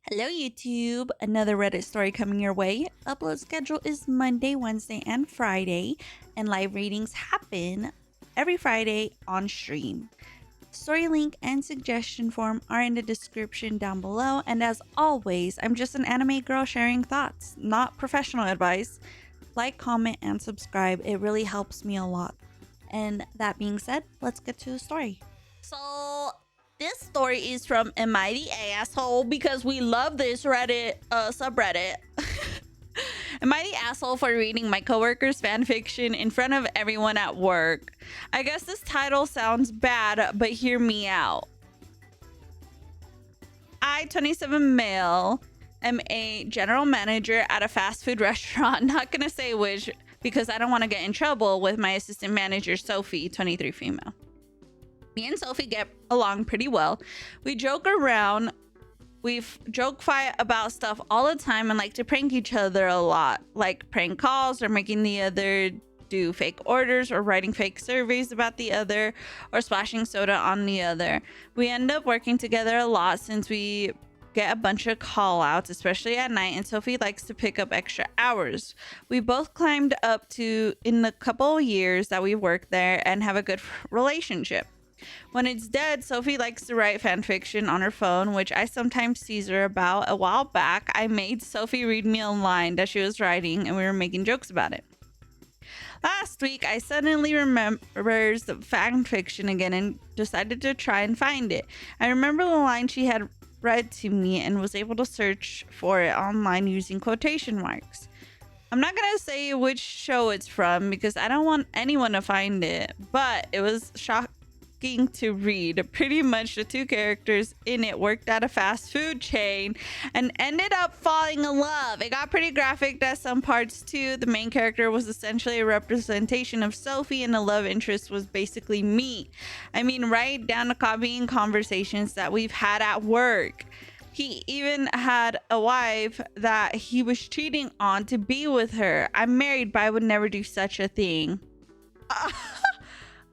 Hello YouTube, another Reddit story coming your way. Upload schedule is Monday, Wednesday, and Friday, and live readings happen every Friday on stream. Story link and suggestion form are in the description down below, and as always, I'm just an anime girl sharing thoughts, not professional advice. Like, comment, and subscribe, it really helps me a lot. And that being said, let's get to the story. So this story is from Am I the Asshole? Because we love this Reddit subreddit. Am I the asshole for reading my coworker's fanfiction in front of everyone at work? I guess this title sounds bad, but hear me out. I, 27 male, am a general manager at a fast food restaurant. Not gonna say which because I don't want to get in trouble with my assistant manager, Sophie, 23 female. Me and Sophie get along pretty well. We joke around. We've joke fight about stuff all the time and like to prank each other a lot. Like prank calls or making the other do fake orders or writing fake surveys about the other or splashing soda on the other. We end up working together a lot since we get a bunch of call outs, especially at night, and Sophie likes to pick up extra hours. We both climbed up to in the couple years that we worked there and have a good relationship. When it's dead, Sophie likes to write fan fiction on her phone, which I sometimes tease her about. A while back, I made Sophie read me a line that she was writing, and we were making jokes about it. Last week, I suddenly remembers the fan fiction again and decided to try and find it. I remember the line she had read to me and was able to search for it online using quotation marks. I'm not gonna say which show it's from because I don't want anyone to find it, but it was shocking to read. Pretty much the two characters in it worked at a fast food chain and ended up falling in love. It got pretty graphic at some parts too. The main character was essentially a representation of Sophie and the love interest was basically me. I mean, right down to copying conversations that we've had at work. He even had a wife that he was cheating on to be with her. I'm married, but I would never do such a thing.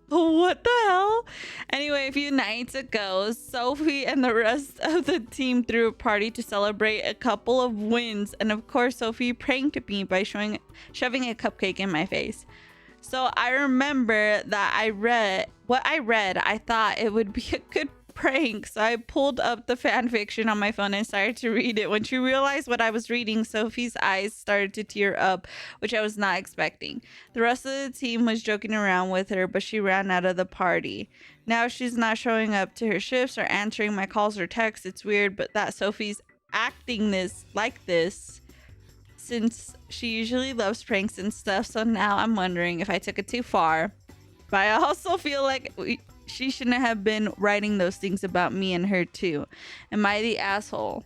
What the hell? Anyway, a few nights ago, Sophie and the rest of the team threw a party to celebrate a couple of wins. And of course, Sophie pranked me by shoving a cupcake in my face. So I remember that I thought it would be a good prank. So I pulled up the fan fiction on my phone and started to read it. When she realized what I was reading, Sophie's eyes started to tear up, which I was not expecting. The rest of the team was joking around with her, but she ran out of the party. Now she's not showing up to her shifts or answering my calls or texts. It's weird, but that Sophie's acting like this since she usually loves pranks and stuff. So now I'm wondering if I took it too far. But I also feel like she shouldn't have been writing those things about me and her too. Am I the asshole?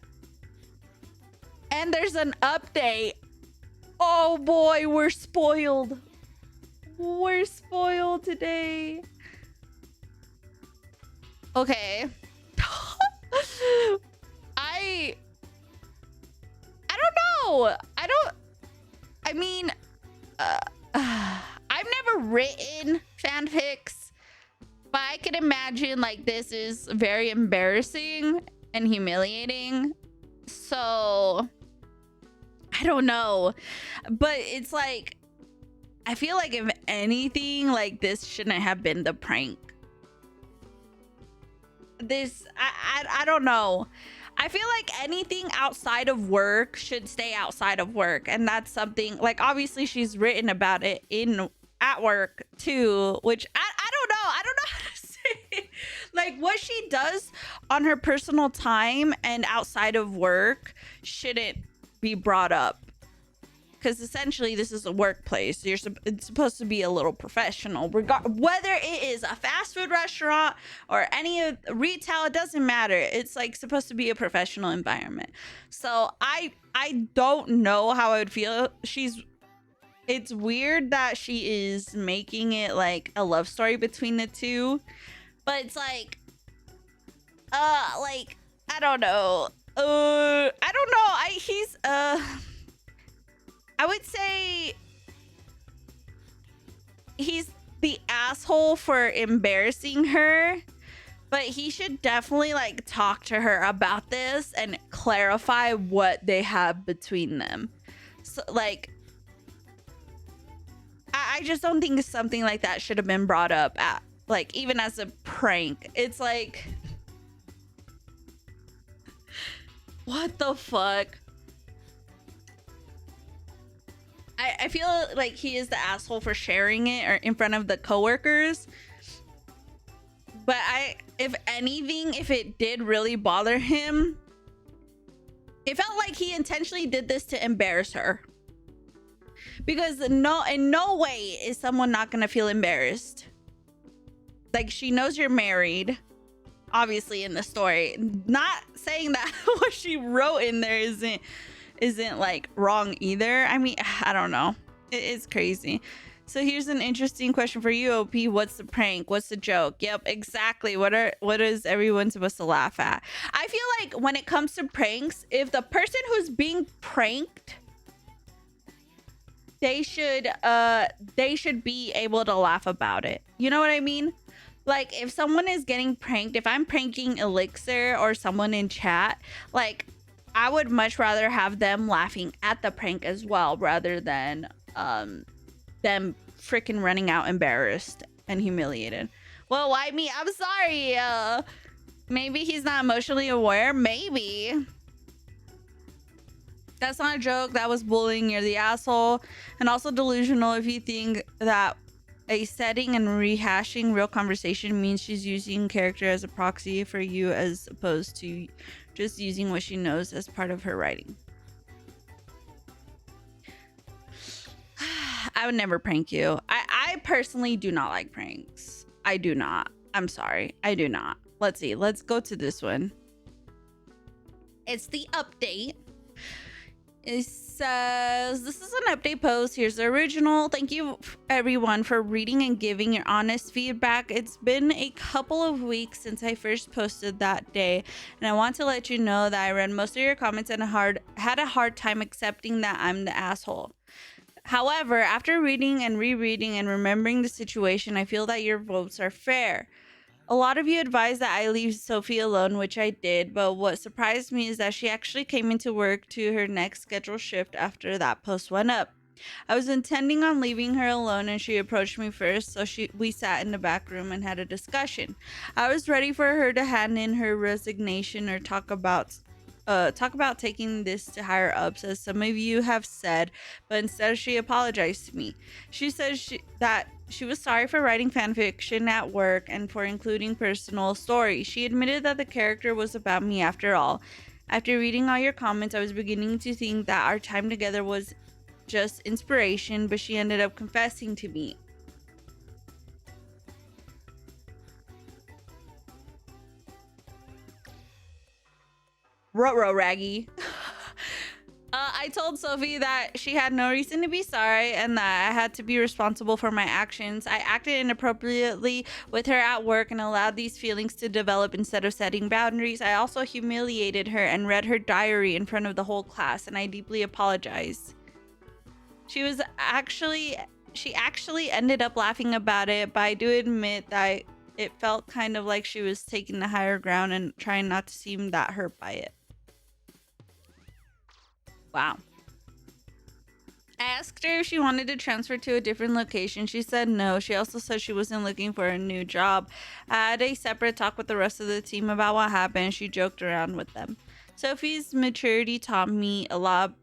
And there's an update. Oh boy, we're spoiled. We're spoiled today. Okay. I don't know. I've never written fanfics, but I can imagine like this is very embarrassing and humiliating. So I don't know, but it's like I feel like if anything, like this shouldn't have been the prank. I don't know. I feel like anything outside of work should stay outside of work, and that's something like obviously she's written about it at work too, which I don't know. I don't know how to say. Like what she does on her personal time and outside of work shouldn't be brought up. Because essentially this is a workplace. It's supposed to be a little professional. Whether it is a fast food restaurant or any of retail, it doesn't matter. It's like supposed to be a professional environment. So I don't know how I would feel. It's weird that she is making it like a love story between the two. But it's like I don't know. I don't know. I would say he's the asshole for embarrassing her, But he should definitely like talk to her about this and clarify what they have between them. So like I just don't think something like that should have been brought up at like even as a prank. It's like what the fuck? I feel like he is the asshole for sharing it or in front of the coworkers. But if anything, if it did really bother him, it felt like he intentionally did this to embarrass her. Because in no way is someone not gonna feel embarrassed. Like, she knows you're married, obviously, in the story. Not saying that what she wrote in there isn't like wrong either. I mean, I don't know. It is crazy. So here's an interesting question for you, OP. What's the prank? What's the joke? Yep, exactly. What is everyone supposed to laugh at? I feel like when it comes to pranks, if the person who's being pranked, they should be able to laugh about it. You know what I mean? Like, if someone is getting pranked, if I'm pranking Elixir or someone in chat, like, I would much rather have them laughing at the prank as well, rather than them freaking running out embarrassed and humiliated. Well, why me? I'm sorry. Maybe he's not emotionally aware. Maybe. That's not a joke. That was bullying. You're the asshole. And also delusional if you think that a setting and rehashing real conversation means she's using character as a proxy for you as opposed to just using what she knows as part of her writing. I would never prank you. I personally do not like pranks. I do not. I'm sorry. I do not. Let's see. Let's go to this one. It's the update. It says, this is an update post. Here's the original. Thank you everyone for reading and giving your honest feedback. It's been a couple of weeks since I first posted that day, and I want to let you know that I read most of your comments and had a hard time accepting that I'm the asshole. However, after reading and rereading and remembering the situation, I feel that your votes are fair. A lot of you advised that I leave Sophie alone, which I did, but what surprised me is that she actually came into work to her next scheduled shift after that post went up. I was intending on leaving her alone and she approached me first, so we sat in the back room and had a discussion. I was ready for her to hand in her resignation or talk about taking this to higher ups, as some of you have said, but instead she apologized to me. She said that she was sorry for writing fanfiction at work and for including personal stories. She admitted that the character was about me after all. After reading all your comments, I was beginning to think that our time together was just inspiration, but she ended up confessing to me. Ruh-roh, Raggy. I told Sophie that she had no reason to be sorry and that I had to be responsible for my actions. I acted inappropriately with her at work and allowed these feelings to develop instead of setting boundaries. I also humiliated her and read her diary in front of the whole class, and I deeply apologized. She actually ended up laughing about it, but I do admit that it felt kind of like she was taking the higher ground and trying not to seem that hurt by it. Wow. I asked her if she wanted to transfer to a different location. She said no. She also said she wasn't looking for a new job. I had a separate talk with the rest of the team about what happened. She joked around with them. Sophie's maturity taught me a lot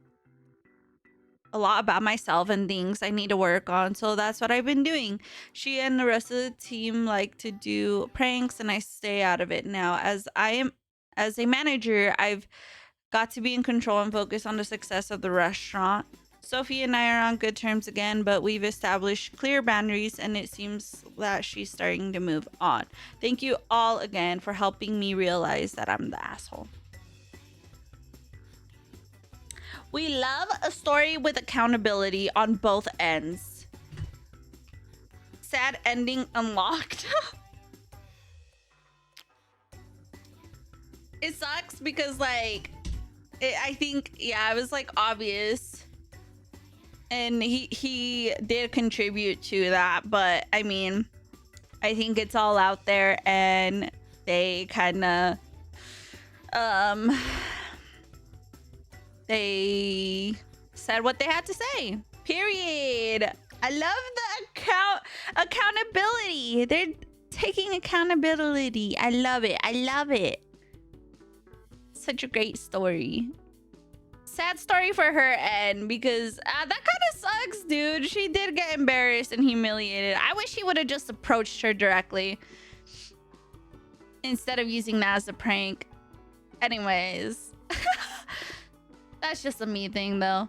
about myself and things I need to work on, so that's what I've been doing. She and the rest of the team like to do pranks, and I stay out of it now. As a manager, I've got to be in control and focus on the success of the restaurant. Sophie and I are on good terms again, but we've established clear boundaries and it seems that she's starting to move on. Thank you all again for helping me realize that I'm the asshole. We love a story with accountability on both ends. Sad ending unlocked. It sucks because like I think, yeah, it was like obvious, and he did contribute to that, but I mean, I think it's all out there, and they kind of they said what they had to say. Period. I love the accountability. They're taking accountability. I love it. I love it. Such a great story. Sad story for her end, because that kind of sucks, dude. She did get embarrassed and humiliated. I wish he would have just approached her directly instead of using that as a prank. Anyways, that's just a me thing though.